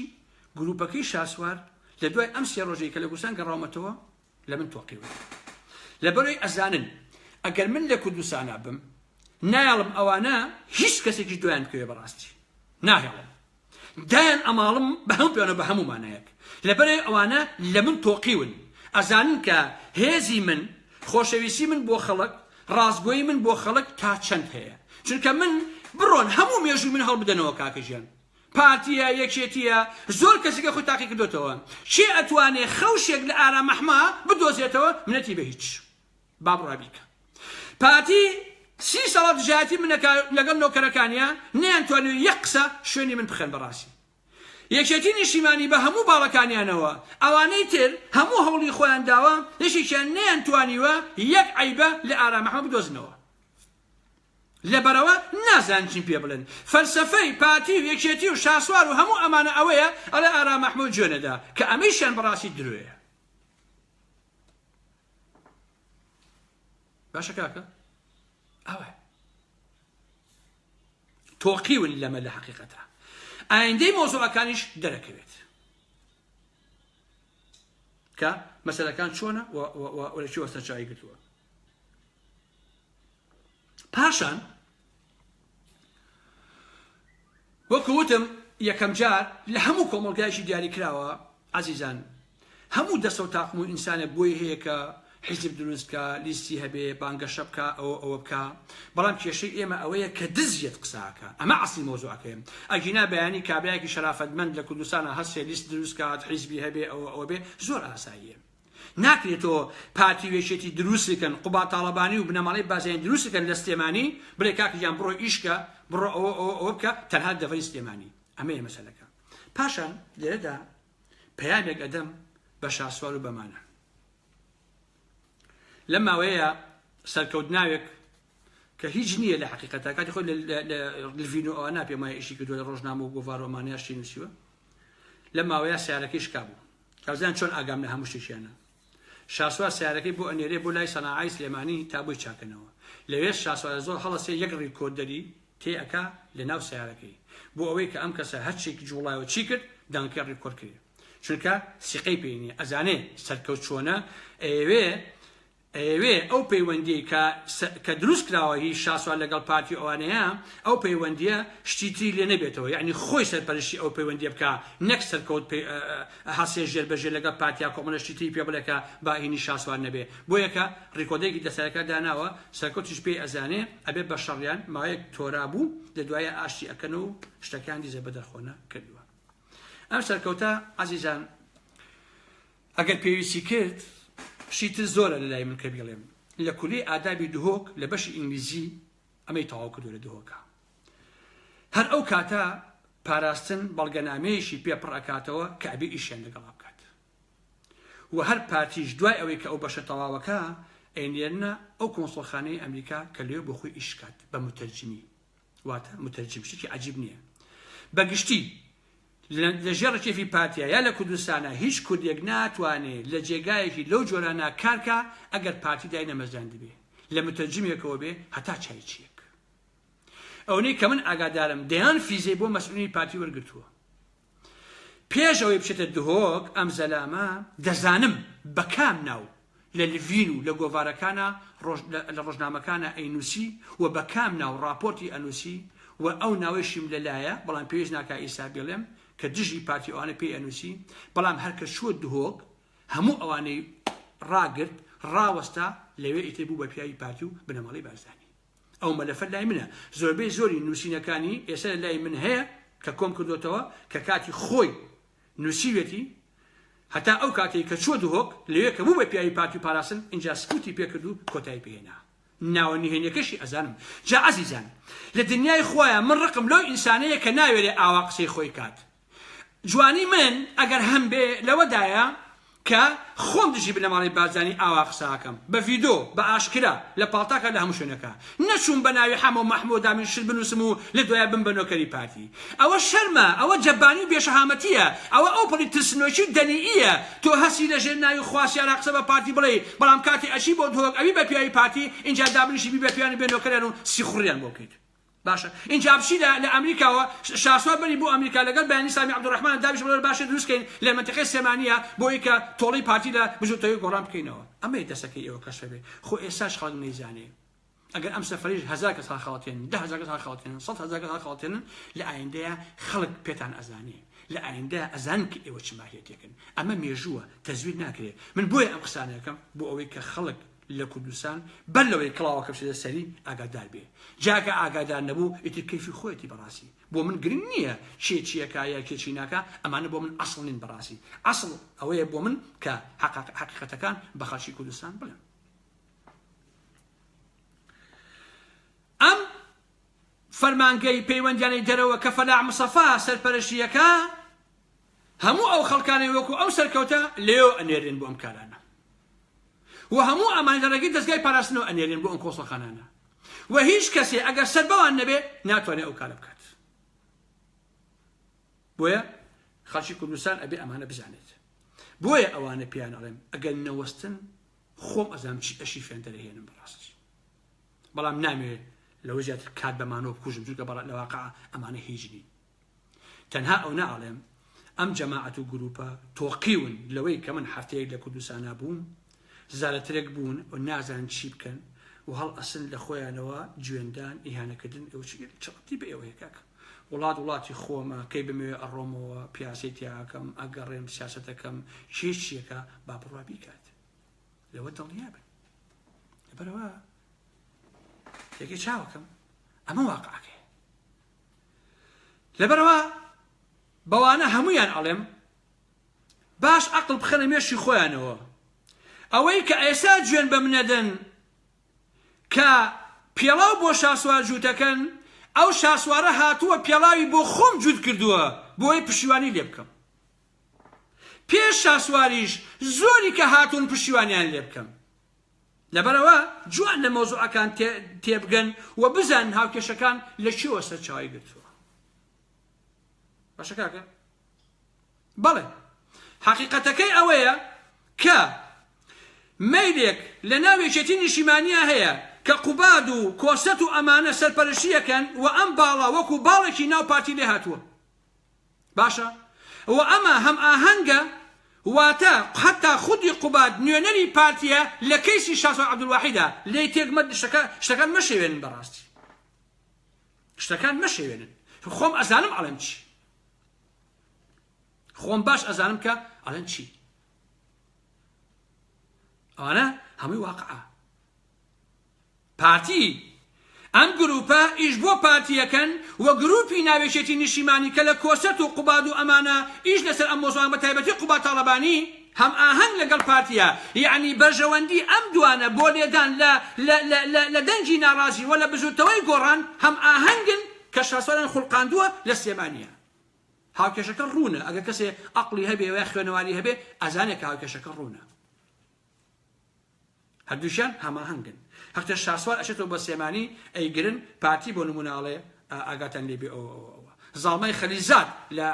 گروپەکەی شاسوار لە دوای ئەم 3 ڕۆژەی کە لە کوردستان گەڕاومەتەوە لە من تۆقیوە لەبەرەوەی ئەزانن ئەگەر من لە کوردستانە بم نایڵم ئەوانە هیچ کەسێکی دویان بکەوێ بەڕاستی ناهێڵم دایان ئەماڵم بە هەموو پێوانە بە هەموو مانایەک لەبەرەوەی ئەوانە لە من تۆقیون ئەزانن کە هێزی من خۆشەویستی من بۆ خەڵک ڕاستگۆیی من بۆ خەڵک تا چەند هەیە چونکە من بڕۆن هەموو مێژووی من هەڵبدەنەوە کاکە ژیان پارتیە یەکێتیە زۆر کەسێکە خۆی تاقی کردوتەوە چێ ئەتوانێ خەوشێک لە ئارامەحما بدۆزێتەوە منەتی بە هیچ با بڕابیکە پارتی 30 ساڵ دژایەتی منەکە لەگەڵ نۆکەرەکانیە نەیانتوانێت یەک قسە شوێنی من بخەن بەڕاستی یەکێتی نیشیمانی بە هەموو باڵەکانیانەوە ئەوانەی تر هەموو هەوڵی خۆیان داوە هیچیان نەیانتوانیوە یەک عیبە لە ئارامەحما بدۆزنەوە لەبەرەوە نازان چین پێ بڵێن فەلسەفەی پارتی و یەکێتی و شاسوار و هەموو ئەمانە ئەوەیە ئەڵێ ئارامەحموود جوێنەدا کە ئەمەیشیان بەڕاستی درۆیە. باشە کاکە ئەوە تۆقیون لەمە لە حەقیقەتە ئایندەی مۆزوعەکانیش دەرەکەوێت کە مەسەلەکان چۆنە و لە چی وەسەرچاوی گرتووە. پاشان وەکو وتم یەکەم جار لە هەموو کۆمەڵگایشی دیاری کراوە عەزیزان هەموو دەستە و تاقم و ئینسانە بۆی هەیە کە حیزب دروست بکە لیستی هەبێ بانگەشە بکە ئەوە بکە بەڵام کێشەی ئێمە ئەوەیە کە دزیێت قساکە ئەمە عەسڵی مۆزوعەکەیە ئەگینا بەیانی کابرایەکی شەرافەتمەند لە کوردستانە هەستێ لیست دروست کات حیزبی هەبێ ئەوە بێ زۆر ئاساییە ناکرێتەوە پارتی وێشێتی دروستکەن قوبات تاڵەبانی و بنەماڵەی بازایان دروستکەن لە سلێمانی بڵێ کاکەیان بڕۆ ئیشکە بڕۆ ئەوە بکە تەنها دەڤەری سلێمانی ئەمەیە مەسەلەکە. پاشان لێرەدا پەیامێک ئەدەم بە شاسوار و بەمانە لەم ماوەیە سەرکەوتناوێک کە هیچ نییە لە حەقیقەتە کاتی خۆی لە ڤینۆ ئەوە ناپێمای ئیشی کردووە لە ڕۆژنامە و گۆڤارۆمانیاشتی نووسیوە لەم ماوەیە سیارەکەی شکا بوو کابزان چۆن ئاگام لە هەموو شتێکیانە شاسوار سیارەکەی بۆ ئەنێرێ بۆ لای سەناعای سلێمانی تا بۆی چاکەنەوە لەوێ شاسوار زۆر هەڵەسێ یەک ڕیکۆردەری تێ ئەکا لە ناو سیارەکەی بۆ ئەوەی کە ئەم کەسە هەرچێکی جوڵایەوە چی کرد دانکەی ڕیکۆرد کرد چونکە سیقەی پێینی ئەزانێ سەرکەوت چۆنە ئەوێ ئەو پەیوەندی کە دروست کراوە هی شاسوار لەگەڵ پارتی ئەوانەیە ئەو پەیوەندیە شتیتری لێ نەبێتەوە یعنی خۆی سەرپەرشتی ئەو پەیوەندی بکە نەک سەرکەوت هەسێ ژێربەژێر لەگەڵ پارتیا کۆمەڵە شتیتری پێ بڵێکە با هینی شاسوار نەبێ بۆ یەکە ڕیکۆردێکی دەسەرەکە داناوە سەرکەوتیش پێی ئەزانێ ئەبێ بە شەڕیان ماوەیەک تۆرا بوو لە دوایە ئاشتی ئەکەن و شتەکان دیزە بەدەرخۆنە کردووە. ئەم سەرکەوتە عەزیزان ئەگەر پێویستی کرد شیتر زۆرە لە لای من کە بڵێم لە کولەی ئادابی دهۆک لە بەشی ئینگلیزی ئەمەی تەواو کردووە لە دهۆکە هەر ئەو کاتە پاراستن بەڵگەنامەیەشی پێ پڕەکاتەوە کە ئەبێ ئیشیان لەگەڵا بکات و هەر پارتیش دوای ئەوەی کە ئەو بەشە تەواوەکە ئەینێرنە ئەو کۆنسڵخانەی ئەمریکا کە لێ بۆ خۆی ئیشکات بە متەرجمی واتە متەرجم شتێکی عەجیب نییە بەگشتی لەژێر کێفی پارتیا یا لە کوردستانە هیچ کوردێک ناتوانێت لە جێگایەکی لەو جۆرانە کارکە ئەگەر پارتی دای نەمەزان دەبێ لە متەرجمێکەوە بێ هەتا چایچیەک ئەوەی کە من ئاگادارم دەیان فیزەی بۆ مەسئولی پارتی وەرگرتووە پێش ئەوەی بچێتە دهۆک ئەم زەلامە دەزانم بە کام ناو لە لڤین و لە گۆڤارەکانە لە ڕۆژنامەکانە ئەینووسی و بە کام ناو ڕاپۆرتی ئەنووسی و ئەو ناوەشیم لەلایە بەڵام پێویست ناکا ئیسا بێڵێم کە دژی پارتی ئەوانە پێی ئەنووسی بەڵام هەرکە چووە دهۆک هەموو ئەوانەی ڕاگرت ڕاوەستا لەوێ ئیتر بوو بە پیاوی پارتی و بنەماڵی بارزانی ئەو مەلەفەت لای منە زۆربەی زۆری نووسینەکانی ئێستا لای من هەیە کە کۆم کردوتەوە کە کاتی خۆی نووسیوێتی هەتا ئەو کاتێک کە چووە دهۆک لەوێ کە بوو بە پیاوی پارتی و پاراستن اینجا سکوتی پێکرد و کۆتایی پێهێنا ناوە نهێنیەکەشی ئەزانم جا عەزیزان لە دنیای خۆیان من ڕقم لەو ئینسانەیە کە ناوێرێ ئاوا قسەی خۆی کات جوانی من ئەگەر هەم بێ لەوەدایە کە خۆم دژی بنەماڵی بارزانی ئاوا قساکەم بە ڤیدۆ بە ئاشکرا لە پاڵتاکە لە هەموو شوێنەکە نەچوون بە ناوی حەمە مەحموود ئامین شت بنووسم و لە دوایە بم بە نۆکەری پارتی ئەوە شەرمە ئەوە جەبانی و بێشەهامەتیە ئەوە ئەو پڵی ترسنۆکی دەنیئیە تۆ هەسی لەژێر ناوی خواسیانە قسە بە پارتی بڵێ بەڵام کاتی ئەچی بۆ دهۆک ئەوی بە پیاوی پارتی اینجا دابنیشی بی بە پیاوی بێ نۆکەریان و سیخوڕیان بۆ بکەیت باشە اینجا بچی لە ئەمریکاوە شاسوار بەری بۆ ئەمریکا لەگەڵ بەیانی سامی عەبدوڕەحمان دابیش بڵێ باشە دروستکەین لە منتیقەی سێمانیە بۆی کە تۆڵی پارتی لە بژوتەوەی گۆڕان بکەینەوە ئەمەی دەسەکەی ئێوە کەشە بێ خۆ ئێستاش خەڵک نەیزانێ ئەگەر ئەم سەفەریش 1000 کەس خەڵاتێن 10000 کەس خەڵاتێن 100000 کەس خەڵاتێن لە ئایندەیە خەڵک پێتان ئەزانێ لە ئایندەیە ئەزانن کە ئێوە چ ماهیەتێکن ئەمە مێژووە تەزویر ناکرێت من بۆیە ئەم قسانەکەم بۆ ئەوەی کە خەڵک لە کوردستان بەر لەوەی کڵاوەکە بچێتە سەری ئاگادار بێ جاکە ئاگادار نەبوو ئیتر کەیفی خۆیەتی بەڕاستی بۆ من گرنگ نییە چێ چیەکە یا کێچی ناکە ئەمانە بۆ من ئەسڵ نین بەڕاستی ئەسڵ ئەوەیە بۆ من کە حەقیقەتەکان بە خەڵکی کوردستان بڵێم ئەم فەرمانگەی پەیوەندیانەی دەرەوە کە فەلاح موسەفا سەرپەرشتیەکە هەموو ئەو خەڵکانەی وەکو ئەو سەرکەوتە لێو ئەنێرێن بۆ ئەم کارانە و هەموو ئامانجەرەکەی دەستگای پاراستنەوە ئەنێرێن بۆ ئەم کۆسڵخانانە و هیچ کەسێ ئەگەر سەر بەوان نەبێ ناتوانێت ئەو کارە بکات بۆیە خەڵکی کوردستان ئەبێ ئەمانە بزانێت بۆیە ئەوانە پیان ئەڵێم ئەگەر نەوەستن خۆم ئەزانم چی ئەشی فێن دەرەهێنم بەڕاستی بەڵام نامێت لەوە زیاتر کات بەمانەوە بکوژم چونکە لە واقع ئەمانە هیچ نین تەنها ئەو ناڵێم ئەم جەماعەت و گروپە تۆقیون لەوەی کە من هەفتەیەک لە کوردستانە بووم زارەترێک بوون و نازان چی بکەن و هەڵ ئەسن لە خۆیانەوە گوێندان ئیهانەکردن ئەو چڕەتی بە ئێوەیە کاکە وڵاتی خۆمە کەی بمەوێ ئەڕۆمەوە پیاسی تیاکەم ئەگەڕێم سیاسەتەکەم چیەکە با بڕوا بیکات لەوە دڵنیا بن لەبەرەوە یەکێ چاوەکەم ئەمە واقعەکەیە لەبەرەوە بەوانە هەمویان ئەڵێم باش عەقڵ بخەنە مێشی خۆیانەوە ئەوەی کە ئێستا گوێن بە منەدەن کە پێڵاو بۆ شاسوار جووتەکەن ئەو شاسوارە هاتووە پێڵاوی بۆ خۆم جووت کردووە بۆی پشیوانی لێ بکەم پێش شاسواریش زۆری کە هاتوون پشیوانیان لێ بکەم لەبەرەوە جوان لە مۆزوعەکان تێبگەن و بزان هاوکێشەکان لە چیوە سەرچاوی گرتووە باشە کاکە بەڵێ حەقیقەتەکەی ئەوەیە کە مەیلێک لە ناوێچێتی نیشیمانیە هەیە کە قوباد و کۆسەت و ئەمانە سەرپەرشتیەکەن و ئەم باڵا وەکو باڵێکی ناو پارتی لێ هاتووە باشە و ئەمە هەم ئاهەنگە واتە حتا خودی قوباد نوێنەری پارتیە لە کەیسی شاسوار عەبدولواحیدە لێی تێکمە شتەکان مەشێوێنن بەڕاستی شتەکان مەشێوێنن خۆم ئەزانم ئەڵێم چی خۆم باش ئەزانم کە ئەڵێن چی ئەوانە هەمووی واقعە پارتی ئەم گروپە ئیش بۆ پارتیەکەن و گروپی ناوێچێتی نیشیمانی کە لە کۆسەت و قوباد و ئەمانە ئیش لەسەر ئەم مۆزوعان بە تایبەتی قوباد تاڵەبانی هەم ئاهەنگ لەگەڵ پارتیە یعنی بەرژەوەندی ئەم دوانە بۆ لێدان لە دەنگی ناڕازی و لە بژوتەوەی گۆڕان هەم ئاهەنگن کە شاسواران خوڵقاندووە لە سێمانیە هاوکێشەکە ڕوونە ئەگەر کەسێ عەقڵی هەبێ و خوێنەواری هەبێ ئەزانێت کە هاوکێشەکە ڕوونە هەردووشیان هەماهەنگن هەفتە شاسوار ئەچێتەوە بە سێمانی ئەیگرن پارتی بۆ نموناڵێ ئاگاتان لێبێ ئەوە زاڵمای خەلیزات لە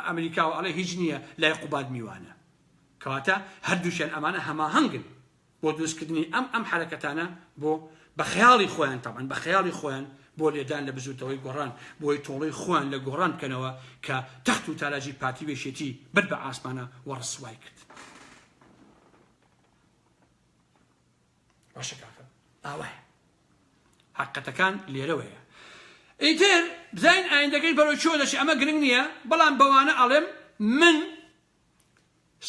ئەمریکا و ئەڵێ هیچ نییە لای قوباد میوانە کەواتە هەردووشیان ئەمانە هەماهەنگن بۆ دروستکردنی ئەم حرەکەتانە بۆ بە خەیاڵی خۆیان تەبەن بە خەیاڵی خۆیان بۆ لێدان لە بزوتەوەی گۆڕان بۆی تۆڵەی خۆیان لە گۆڕان بکەنەوە کە تەخت و تاراجی پارتی وێشێتی بەر بە ئاسمانە وەڕسوای کرد باشە کاکە ئاوایە حقەتەکان لێرەوەیە ئیتر بزاین ئایندەکەی بەرەو چۆ دەچێ ئەمە گرنگ نییە بەڵام بەوانە ئەڵێم من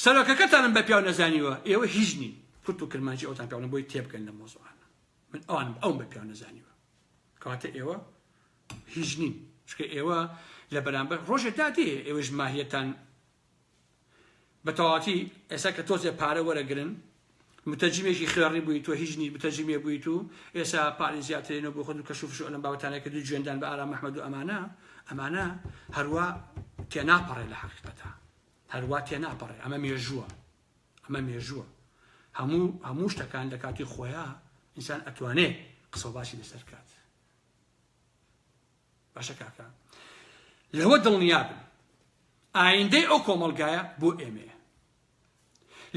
سەرۆکەکەتانم بە پیاو نەزانیوە ئێوە هیچ نین کورت و کرمانجی ئەوتان پیاوە بۆی تێبکەن لە مۆزوعانە من ئەوانم ئەوم بە پیاو نەزانیوە کەواتە ئێوە هیچ نین چکە ئێوە لە بەرامبەر ڕۆژێک دادێ ئێوەش ماهیەتان بە تەواوەتی ئێستا کە تۆزێ پارە وەرەگرن متەرجمێکی خوێڕی بوویت و هیچ نی متەرجمێ بوویت و ئێستا پارەی زیاترێنەوە بۆ خۆت و کەشوف شو لەم بابەتانەیە کە دوو جوێندان بە ئارام محمەد و ئەمانە هەروە تێناپەڕێ لە حەقیقەتە هەروە تێناپەڕێ ئەمە مێژووە هەموو شتەکان لە کاتی خۆیان ئینسان ئەتوانێ قسە و باسی لەسەر کات باشە کاکە لەوە دڵنیابن ئایندەی ئەو کۆمەڵگایە بۆ ئێمەیە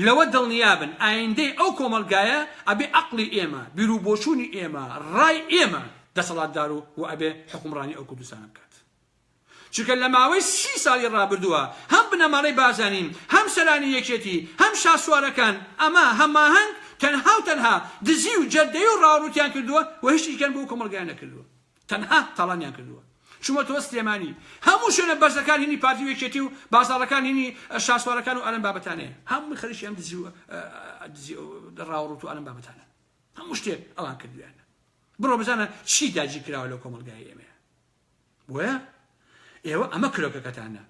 لەوە دڵنیابن ئایندەی ئەو کۆمەڵگایە ئەبێ عەقڵی ئێمە بیرروبۆچوونی ئێمە ڕای ئێمە دەسەڵاتدار و ئەبێ حکومڕانی ئەو کوردستانە بکات چونکە لە ماوەی 30 ساڵی ڕابردووە هەم بنەماڵەی بازانین هەم سەرانی یەکێتی هەم شاسوارەکان ئەمە هەماهەنگ تەنها دزی و جەردەی و ڕاوڕوتیان کردووە و هیچیکەن بۆ کۆمەڵگایان نەکردووە تەنها تاڵانیان کردووە چوومە تۆ سلێمانی هەموو شوێنە بەرزەکان هینی پارتی یەکێتی و بازاڕەکان هینی شاسوارەکان و ئەلەم بابەتانەیە هەمووی خەریکی ئەم دزی و ڕاوڕوت و ئەلەم بابەتانە هەموو شتێک ئەوان کردویانە بڕۆ بزانە چی داگیر کراوە لەو کۆمەڵگای ئێمەیە بۆیە ئێوە ئەمە کرۆکەکەتانە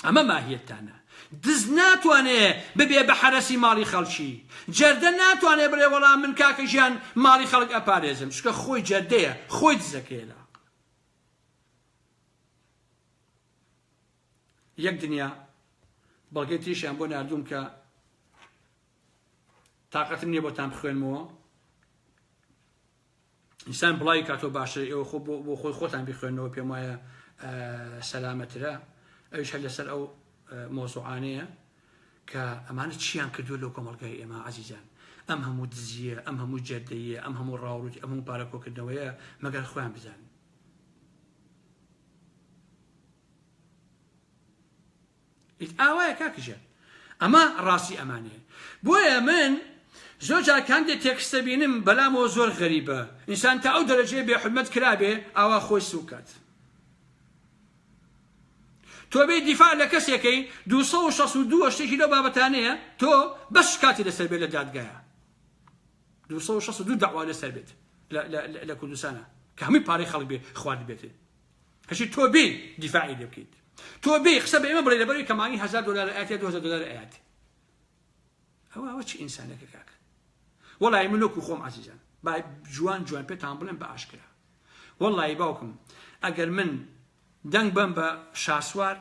ئەمە ماهیەتتانە دز ناتوانێ ببێ بە حەرەسی ماڵی خەڵکی جەردە ناتوانێ بڵێ وەڵام من کاکە ژیان ماڵی خەڵک ئەپارێزم چکە خۆی جەردەیە خۆی دزەکەیە یەک دنیا بەڵگەی تریشیان بۆ ناردووم کە تااقەتم نییە بۆتان بخوێنمەوە ئینسان بڵای کاتۆ باشە ئێوە بۆ خۆی خۆتان بخوێنەوە پێم وایە سەلامەترە ئەویش هەر لەسەر ئەو مۆزوعانەیە کە ئەمانە چیان کردووە لەو کۆمەڵگای ئێمە عەزیزان ئەم هەموو دزیە ئەم هەموو جەردەیە ئەم هەموو ڕاوڕوتی ئەم هەموو پارەکۆکردنەوەیە مەگەر خۆیان بزانن ئاوایە کاکژێن ئەمە ڕاستی ئەمانەیە بۆیە من زۆر جار کاندێک تێکستە بینم بەلامەوە زۆر غەریبە ئینسان تا ئەو دەرەجەیە بێحورمەت کرابێ ئاوا خۆی سوکات تۆ بێ دیفاع لە کەسێکەی 262 شتێکی لەو بابەتانەیە تۆ بەش کاتی لەسەر بێت لە دادگایە 262 داوا لەسەر بێت لە کوردستانە کە هەمووی پارەی خەڵک بێ خوارد بێتێ کەشی تۆ بێ دیفاعی لێ بکەیت تۆ بێ قسە بە ئێمە بڵێ لەبەروی کەمانی $1000 ئاەتێ $2000 ئاەتێ ئەوە چی ئینسانەکە کاکە وەڵی من وەکو خۆم عەزیزان با جوان پێتان بڵێم بە ئاشکرا وەڵی باوکم ئەگەر من دەنگ بم بە شاسوار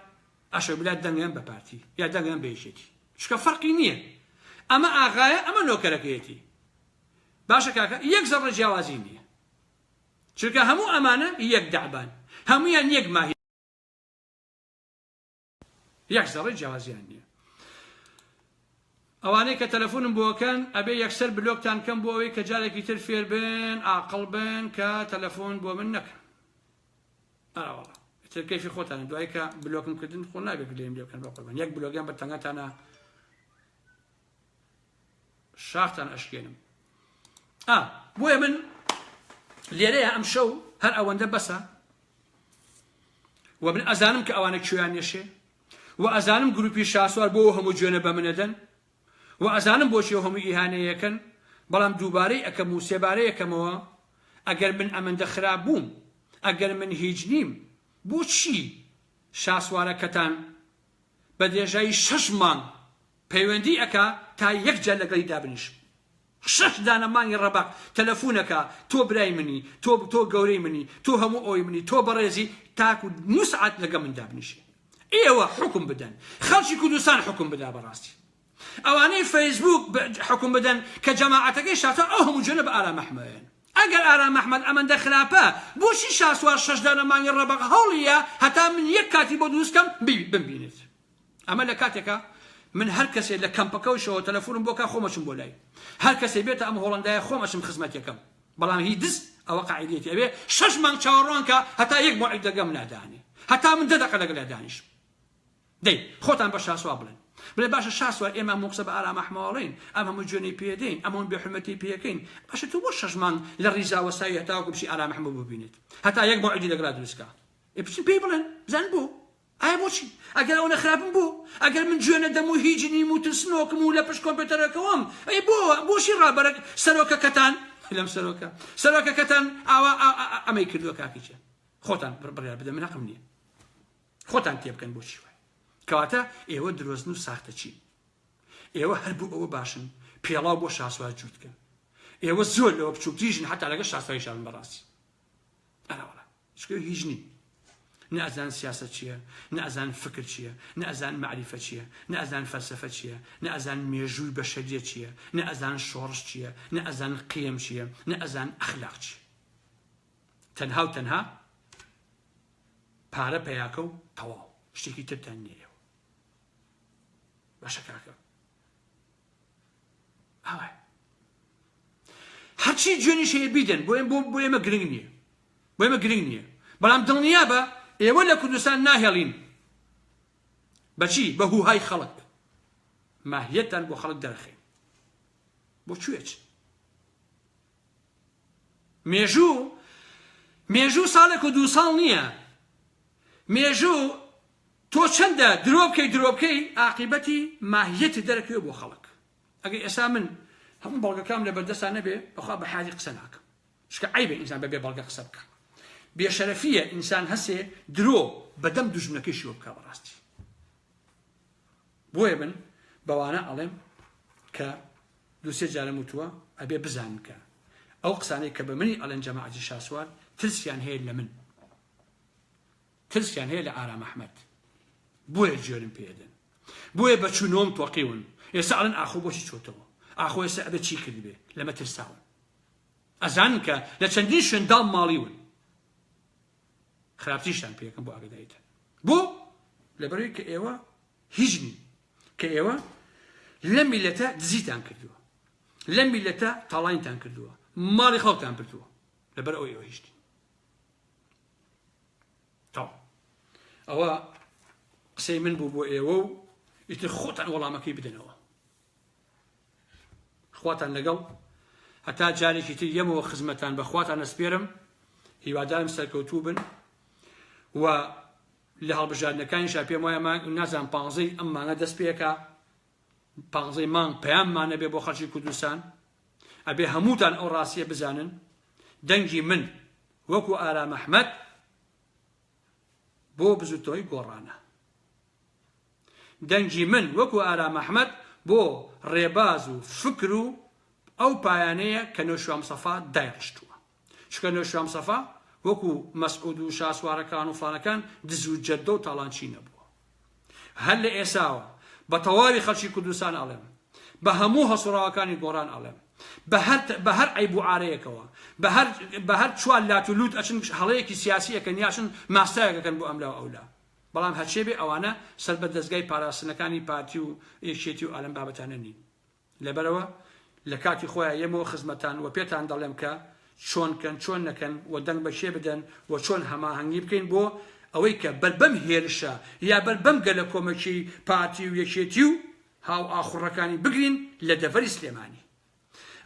ئەشە بلات دەنگیان بە پارتی یا دەنگیان بە یەکێتی چکە فەرقی نییە ئەمە ئاغایە ئەمە نۆکەرەکەیەتی باشە کاکە یەک زەڕە جیاوازی نییە چونکە هەموو ئەمانە یەک دەعبان هەمویان یەک ماهی یەک زەڕی جیاوازیان نییە ئەوانەی کە تەلەفۆنم بۆکەن ئەبێ یەکسەر بلۆکتان کەم بۆ ئەوەی کە جارێکی تر فێر بن عاقڵ بن کە تەلەفۆن بۆ من نەکەن ئاوەڵا تر کەیفی خۆتانە دوای کە بلۆکم کردن خۆ نابێت لێم لێ بکەن بە قوربان یەک بلۆگیان بە تەنگەتانە شاختان ئەشکێنم بۆیە من لێرەیە ئەم شەو هەر ئەوەندە بەسە و من ئەزانم کە ئەوانە کوێیان نێشێ و ئەزانم گروپی شاسوار بۆ هەموو جوێنە بە منەدەن و ئەزانم بۆچی هەموو ئیهانەیەکەن بەڵام دووبارەی ئەکەم و سێبارەی ئەەکەمەوە ئەگەر من ئەمەندە خراپ بووم ئەگەر من هیچ نیم بۆچی شاسوارەکەتان بە دێژایی 6 مانگ پەیوەندی ئەکا تا یەک جار لەگەڵی دابنیشم 6 دانە مانگی ڕەباق تەلەفۆنەکە تۆ برای منی تۆ گەورەی منی تۆ هەموو ئەوی منی تۆ بەڕێزی تاکو 9 ساعت لەگە من دابنیشی ئێوە حکم بدەن خەڵکی کوردستان حکم بدا بەڕاستی ئەوانەی فەیسبوک حکم بدەن کە جەماعەتەکەی شاسوار ئەو هەموو جۆنە بە ئارام محمەدن ئەگەر ئارام محمەد ئەمەندە خراپە بۆچی شاسوار 6 دانەمانی ڕەبەق هەوڵیە هەتا من یەک کاتی بۆ دروستکەم بمبینێت ئەمە لە کاتێکە من هەر کەسێ لە کەمپەکەوشەوە تەلەفۆنم بۆ کا خۆمەچم بۆ لای هەر کەسێ بێتە ئەم هۆڵەندایە خۆمەچم خزمەتەکەم بەڵام هی دز ئەوە قاعیدەتی ئەبێ 6 مانگ چاوەڕوانکە هەتا یەک موعید لەگەم نادانێ هەتا من 10 دقیقە لەگەڵ دانیشم دەی خۆتان بە شاسوار بڵێن بڵێ باشە شاسوار ئێمە موقسە بە ئارام محمەڵین ئەم هەموو جوێنەی پێدەین ئەمەون بێحرمەتی پێەکەین باشە تو بۆ 6 مانگ لە ڕیزاوەسایی هەتاوەکو بچی ئارام محمەد ببینێت هەتا یەک موعیدی لەگەڵا دروستکە بچین پێی بڵێن بزان بۆ ئایا بۆچی ئەگەر ئەوە خراپم بوو ئەگەر من جوێنە دەم و هیچ نیم و ترسنۆکم و لە پشت کۆمپیوتەرەکەوەم ئەی بۆشی ڕابەرەک سەرۆکەکەتان لەم سەرۆکەکەتان ئاوا ئەمەی کردووە کاکیچە خۆتان بڕیار بدە من حەقم نییە خۆتان تێ بکەن بۆچی وای کەواتە ئێوە درۆزن و ساختە چی ئێوە هەر بوو ئەوە باشن پێڵاو بۆ شاسوار جووتکە ئێوە زۆر لەوە بچووکتیژن هەتا لەگە شاسواری بەڕاستی ئەراوەڵا چکە هیچ نی نەئەزان سیاسەت چییە نەئەزان فکر چییە نەئەزان معریفە چییە نەئەزان فەلسەفە چییە نەئەزان مێژووی بەشەریە چییە نەئەزان شۆڕش چییە نەئەزان قیەم چییە نەئەزان ئەخلاق چییە تەنها و تەنها پارە پەیاکە و تەواو شتێکی ترتان نییە باشە کاکە ئەوە هەرچی جوێنیش هەیە بیدەن بۆ ئێمە گرنگ نییە بۆ ئێمە گرنگ نییە بەڵام دڵنیا بە ئێوە لە کوردستان ناهێڵین بەچی بە هوهای خەڵک ماهیەتان بۆ خەڵک دەرەخێن بۆ کوێچ مێژوو ساڵێک و 2 ساڵ نییە مێژوو تۆ چەندە درۆ بکەی عاقیبەتی ماهیەتی دەرەکەوێ بۆ خەڵک ئەگەر ئێستا من هەموو بەڵگەکەم لە بەردەستان نەبێ بەخوا بە حاجی قسە ناکەم شکە عیبە ئینسان بەبێ بەڵگە قسە بکە بێشەرەفیە ئینسان هەسێ درۆ بەدەم دوژمنەکەی شیوە بکە بەڕاستی بۆیە من بەوانە ئەڵێم کە 2-3 جارە وتووە ئەبێ بزانن کە ئەو قسانەی کە بە منی ئەڵێن جەماعەتی شاسوار ترسیان هەیە لە من ترسیان هەیە لە ئارام محمەد بۆیە جێرم پێدەن بۆیە بە چوونۆم تۆقیون ئێستا ئەڵێن ئاخۆ بۆچی چۆتەوە ئاخۆ ئێستا ئەبێ چی کرد بێ لەمە ترساون ئەزانن کە لە چەندین شوێنداڵ ماڵیون خراپتیشتان پێکەم بۆ ئاگداییتە بۆ لەبەرەوەی کە ئێوە هیچ نین کە ئێوە لە میلەتە دزیتان کردووە لە میلەتە تاڵاینتان کردووە ماڵی خەڵکتان بردووە لەبەر ئەوەی ئێوە هیچ نین تاو ئەوە قسەی من بوو بۆ ئێوە و ئیتر خۆتان وەڵامەکەی بدەنەوە خواتان لەگەڵ هەتا جارێکی تر یەمەوە خزمەتان بەخواتان ئەسپێرم هیوادارم سەرکەوتوو بن و لە هەڵبژاردنەکانیشا پێم وایە نازانم 15 ئەم مانگە دەست پێکە 15 مانگ پەیاممانە بێ بۆ خەڵکی کوردستان ئەبێ هەمووتان ئەو ڕاستیە بزانن دەنگی من وەکو ئارام محمەد بۆ بزوتەوەی گۆڕانە دەنگی من وەکو ئارام محمەد بۆ ڕێباز و فکر و ئەو پایانەیە کە نەوشوام سەفا دایڕشتووە چکە نەوشوام سەفا وەکو مەسعود و شاسوارەکان و فڵانەکان دز و جەددە و تاڵانچی نەبووە هەر لە ئێساوە بە تەواوی خەڵکی کوردستان ئەڵێم بە هەموو هەسوڕاوەکانی گۆڕان ئەڵێم بە هەر عیب و عارەیەکەوە بە هەر چوار لات و لوت ئەچن هەڵەیەکی سیاسیەکەن یاچن ماستایەکەکەن بۆ ئەملا و ئەولا بەڵام هەرچێ بێ ئەوانە سەر بە دەستگای پاراستنەکانی پارتی و یەکێتی و ئالەم بابەتانە نین لەبەرەوە لە کاتی خۆیان یەمەوە خزمەتان و پێتان دەڵێم کە چۆنکەن چۆن نەکەن و دەنگ بەشێ بدەن و چۆن هەماهەنگی بکەین بۆ ئەوەی کە بەربەم هێرشە یا بەربەم گەلە کۆمەکی پارتی و یەکێتی و هاو ئاخوڕەکانی بگرین لە دەڤەری سلێمانی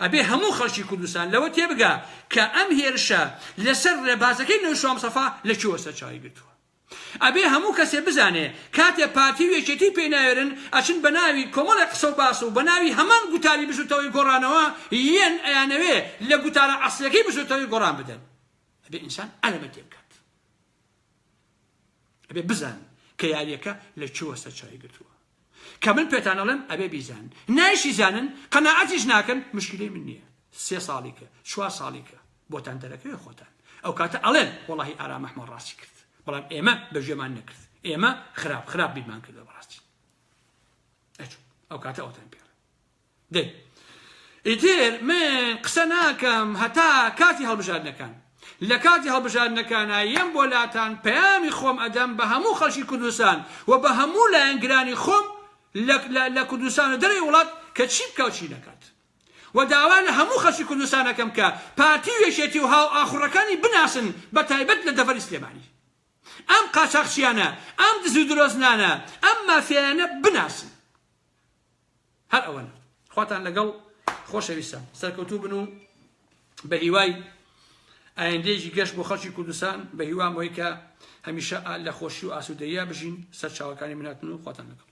ئەبێ هەموو خەڵکی کوردستان لەوە تێبگا کە ئەم هێرشە لەسەر ڕێبازەکەی نەوشوام سەفا لەکوێوە سەرچاوی گرتووە ئەبێ هەموو کەسێ بزانێ کاتێ پارتی و یەکێتی پێناوێرن ئەچن بە ناوی کۆمەڵی قسە و باس و بە ناوی هەمان گوتاری بژوتەوەی گۆڕانەوە یەن ئەیانەوێ لە گوتارە ئەسڵەکەی بژوتەوەی گۆڕان بدەن ئەبێ ئینسان ئەلەمە تێ بکات ئەبێ بزان کە یاریەکە لەکوێوە سەرچاوی گرتووە کە من پێتان ئەڵێم ئەبێ بیزان نایشی زانن قەناعەتیش ناکەن مشکلەی من نییە 3 ساڵیکە 4 ساڵیکە بۆتان دەرەکەوێ خۆتان ئەو کاتە ئەڵێن وەڵاهی ئارام محمەد ڕاستی کرد بەڵام ئێمە بەژێمان نەکرد ئێمە خراپ بیرمان کردەوە بەڕاستی ئەو کاتە ئەوتان پێ دێ ئیتر من قسە ناکەم هەتا کاتی هەڵبژاردنەکان لە کاتی هەڵبژاردنەکانە یەم بۆ لاتان پەیامی خۆم ئەدەم بە هەموو خەڵکی کوردستان و بە هەموو لایەنگرانی خۆم لە کوردستان و دەرەوەی وڵات کە چی بکەوت چی نەکات و داوا لە هەموو خەڵکی کوردستانەکەم کە پارتی و یەکێتی و هاو ئاخوڕەکانی بناسن بە تایبەت لە دەڤەری سلێمانی ئەم قاچاقچیانە ئەم دز و درۆزنانە ئەم مافیایانە بناسن هەر ئەوەنە خواتان لەگەڵ خۆشەویستان سەرکەوتوو بن و بە هیوای ئایندێکی گەشت بۆ خەڵکی کوردستان بە هیوام بۆی کە هەمیشە لە خۆشی و ئاسوودەیە بژین سەر چاوەکانی مناتن و خواتان لەگەڵ